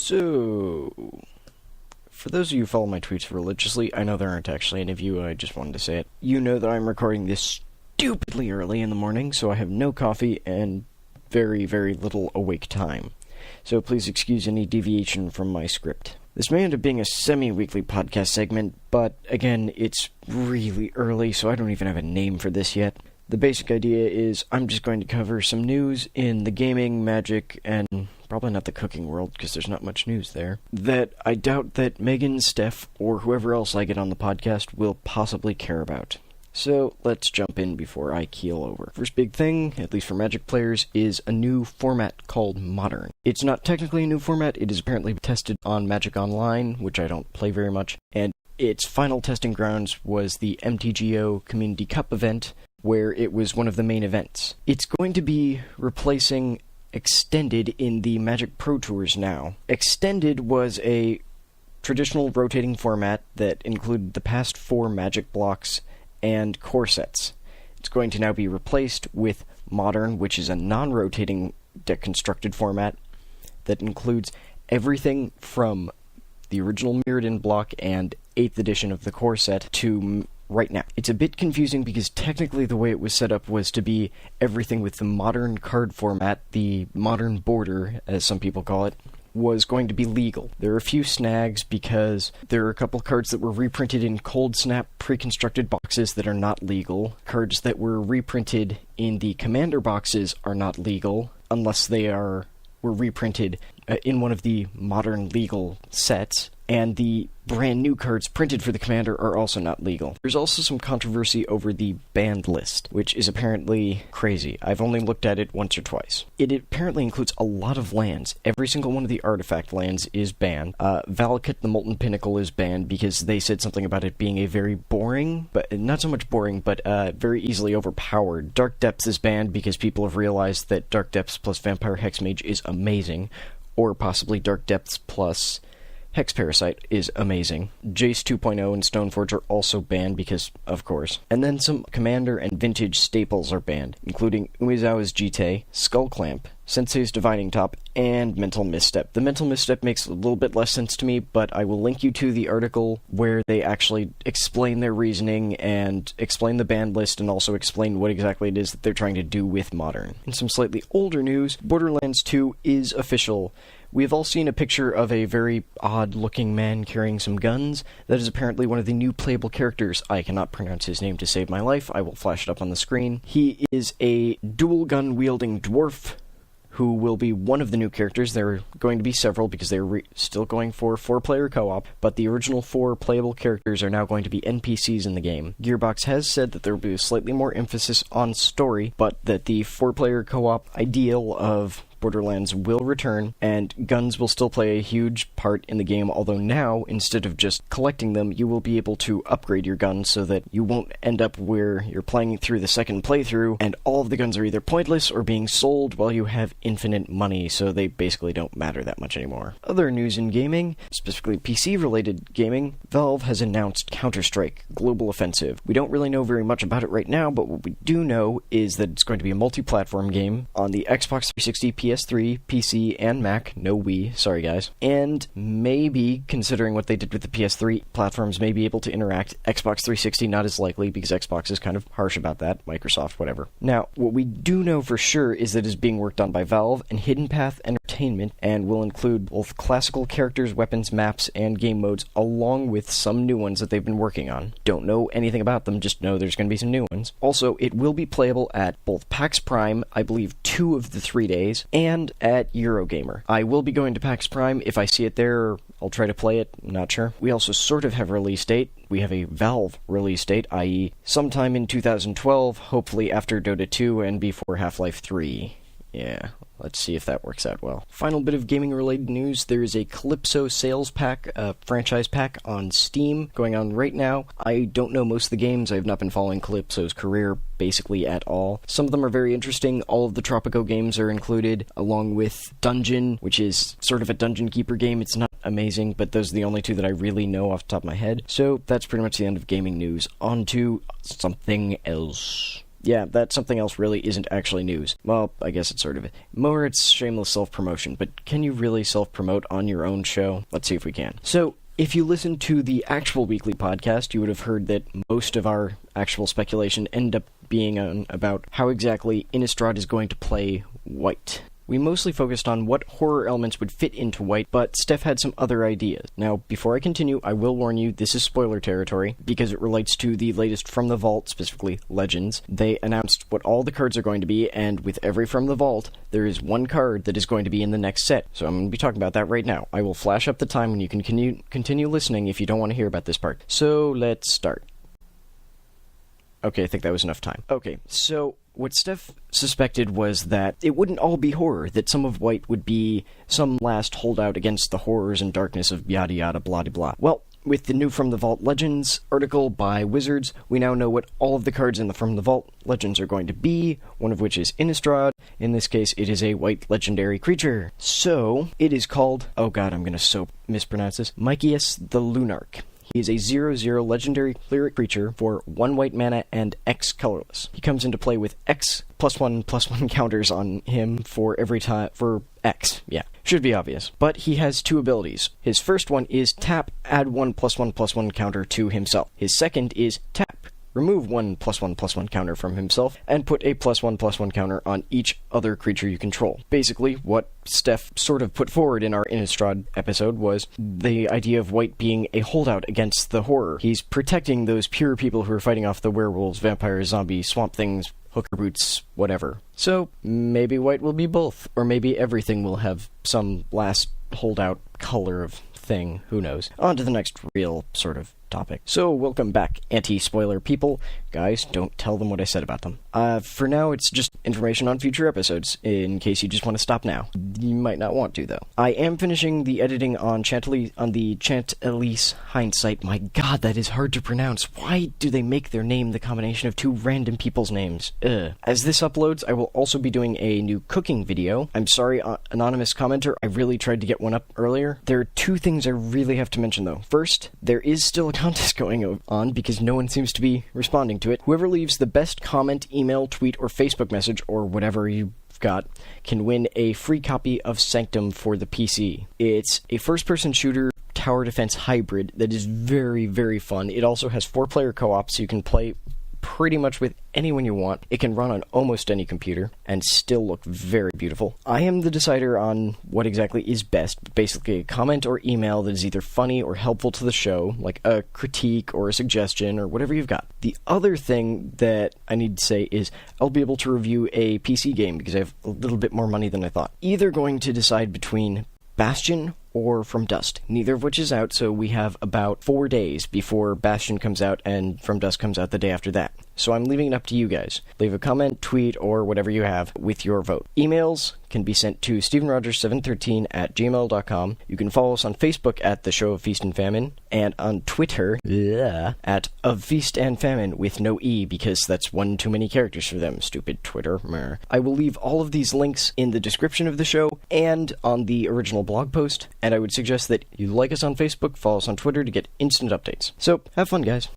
So, for those of you who follow my tweets religiously, I know there aren't actually any of you, I just wanted to say it. You know that I'm recording this stupidly early in the morning, so I have no coffee and very, very little awake time. So please excuse any deviation from my script. This may end up being a semi-weekly podcast segment, but again, it's really early, so I don't even have a name for this yet. The basic idea is I'm just going to cover some news in the gaming, magic, and probably not the cooking world, because there's not much news there, that I doubt that Megan, Steph, or whoever else I get on the podcast will possibly care about. So, let's jump in before I keel over. First big thing, at least for Magic players, is a new format called Modern. It's not technically a new format, it is apparently tested on Magic Online, which I don't play very much, and its final testing grounds was the MTGO Community Cup event, where it was one of the main events. It's going to be replacing Extended in the Magic Pro Tours now. Extended was a traditional rotating format that included the past 4 Magic blocks and core sets. It's going to now be replaced with Modern, which is a non-rotating deck-constructed format that includes everything from the original Mirrodin block and 8th edition of the core set to right now. It's a bit confusing because technically the way it was set up was to be everything with the modern card format, the modern border, as some people call it, was going to be legal. There are a few snags because there are a couple cards that were reprinted in Cold Snap pre-constructed boxes that are not legal. Cards that were reprinted in the Commander boxes are not legal unless they were reprinted in one of the modern legal sets. And the brand new cards printed for the Commander are also not legal. There's also some controversy over the banned list, which is apparently crazy. I've only looked at it once or twice. It apparently includes a lot of lands. Every single one of the artifact lands is banned. Valakut the Molten Pinnacle is banned because they said something about it being a very boring, but not so much boring, but very easily overpowered. Dark Depths is banned because people have realized that Dark Depths plus Vampire Hexmage is amazing, or possibly Dark Depths plus Hex Parasite is amazing. Jace 2.0 and Stoneforge are also banned because, of course. And then some Commander and Vintage staples are banned, including Umezawa's Jite, Skull Clamp, Sensei's Divining Top, and Mental Misstep. The Mental Misstep makes a little bit less sense to me, but I will link you to the article where they actually explain their reasoning and explain the banned list and also explain what exactly it is that they're trying to do with Modern. In some slightly older news, Borderlands 2 is official. We have all seen a picture of a very odd-looking man carrying some guns. That is apparently one of the new playable characters. I cannot pronounce his name to save my life. I will flash it up on the screen. He is a dual-gun-wielding dwarf who will be one of the new characters. There are going to be several because they're still going for 4-player co-op, but the original 4 playable characters are now going to be NPCs in the game. Gearbox has said that there will be a slightly more emphasis on story, but that the 4-player co-op ideal of Borderlands will return, and guns will still play a huge part in the game, although now, instead of just collecting them, you will be able to upgrade your guns so that you won't end up where you're playing through the second playthrough, and all of the guns are either pointless or being sold while you have infinite money, so they basically don't matter that much anymore. Other news in gaming, specifically PC-related gaming, Valve has announced Counter-Strike Global Offensive. We don't really know very much about it right now, but what we do know is that it's going to be a multi-platform game on the Xbox 360, PS3, PC, and Mac. No Wii, sorry guys. And maybe, considering what they did with the PS3, platforms may be able to interact. Xbox 360 not as likely because Xbox is kind of harsh about that. Microsoft, whatever. Now, what we do know for sure is that it is being worked on by Valve and Hidden Path Entertainment, and will include both classical characters, weapons, maps, and game modes, along with some new ones that they've been working on. Don't know anything about them, just know there's going to be some new ones. Also, it will be playable at both PAX Prime, I believe 2 of the 3 days, and at Eurogamer. I will be going to PAX Prime. If I see it there, I'll try to play it. I'm not sure. We also sort of have a release date. We have a Valve release date, i.e. sometime in 2012, hopefully after Dota 2 and before Half-Life 3. Yeah, let's see if that works out well. Final bit of gaming-related news, there is a Calypso sales pack, a franchise pack on Steam going on right now. I don't know most of the games. I have not been following Calypso's career basically at all. Some of them are very interesting. All of the Tropico games are included, along with Dungeon, which is sort of a Dungeon Keeper game. It's not amazing, but those are the only 2 that I really know off the top of my head. So that's pretty much the end of gaming news. On to something else. Yeah, that something else really isn't actually news. Well, I guess it's sort of it. More it's shameless self-promotion, but can you really self-promote on your own show? Let's see if we can. So, if you listen to the actual weekly podcast, you would have heard that most of our actual speculation ended up being on about how exactly Innistrad is going to play white. We mostly focused on what horror elements would fit into white, but Steph had some other ideas. Now, before I continue, I will warn you, this is spoiler territory, because it relates to the latest From the Vault, specifically Legends. They announced what all the cards are going to be, and with every From the Vault, there is one card that is going to be in the next set. So I'm going to be talking about that right now. I will flash up the time when you can continue listening if you don't want to hear about this part. So, let's start. Okay, I think that was enough time. Okay, so what Steph suspected was that it wouldn't all be horror, that some of white would be some last holdout against the horrors and darkness of yada yada blah blah. Well, with the new From the Vault Legends article by Wizards, we now know what all of the cards in the From the Vault Legends are going to be, one of which is Innistrad. In this case, it is a white legendary creature. So, it is called, oh god, I'm gonna so mispronounce this, Mykias the Lunarch. He is a 0/0 legendary cleric creature for 1 white mana and X colorless. He comes into play with X +1/+1 counters on him for every time for X. Yeah, should be obvious. But he has 2 abilities. His first one is tap, add 1 +1/+1 counter to himself. His second is tap, remove 1 +1/+1 counter from himself, and put a +1/+1 counter on each other creature you control. Basically, what Steph sort of put forward in our Innistrad episode was the idea of white being a holdout against the horror. He's protecting those pure people who are fighting off the werewolves, vampires, zombies, swamp things, hooker boots, whatever. So, maybe white will be both, or maybe everything will have some last holdout color of thing, who knows. On to the next real sort of topic. So, welcome back, anti-spoiler people. Guys, don't tell them what I said about them. For now, it's just information on future episodes, in case you just want to stop now. You might not want to, though. I am finishing the editing on the Titleless Hindsight. My god, that is hard to pronounce. Why do they make their name the combination of 2 random people's names? Ugh. As this uploads, I will also be doing a new cooking video. I'm sorry, anonymous commenter, I really tried to get one up earlier. There are 2 things I really have to mention, though. First, there is still a contest going on because no one seems to be responding to it. Whoever leaves the best comment, email, tweet, or Facebook message, or whatever you've got, can win a free copy of Sanctum for the PC. It's a first-person shooter tower defense hybrid that is very, very fun. It also has 4-player co-op, so you can play pretty much with anyone you want. It can run on almost any computer and still look very beautiful. I am the decider on what exactly is best. Basically, a comment or email that is either funny or helpful to the show, like a critique or a suggestion or whatever you've got. The other thing that I need to say is I'll be able to review a PC game because I have a little bit more money than I thought. Either going to decide between Bastion or From Dust, neither of which is out, so we have about 4 days before Bastion comes out and From Dust comes out the day after that. So I'm leaving it up to you guys. Leave a comment, tweet, or whatever you have with your vote. Emails can be sent to stevenrogers713@gmail.com. You can follow us on Facebook at The Show of Feast and Famine, and on Twitter at Of Feast and Famine with no E, because that's one too many characters for them, stupid Twitter. Meh. I will leave all of these links in the description of the show and on the original blog post, and I would suggest that you like us on Facebook, follow us on Twitter to get instant updates. So, have fun, guys.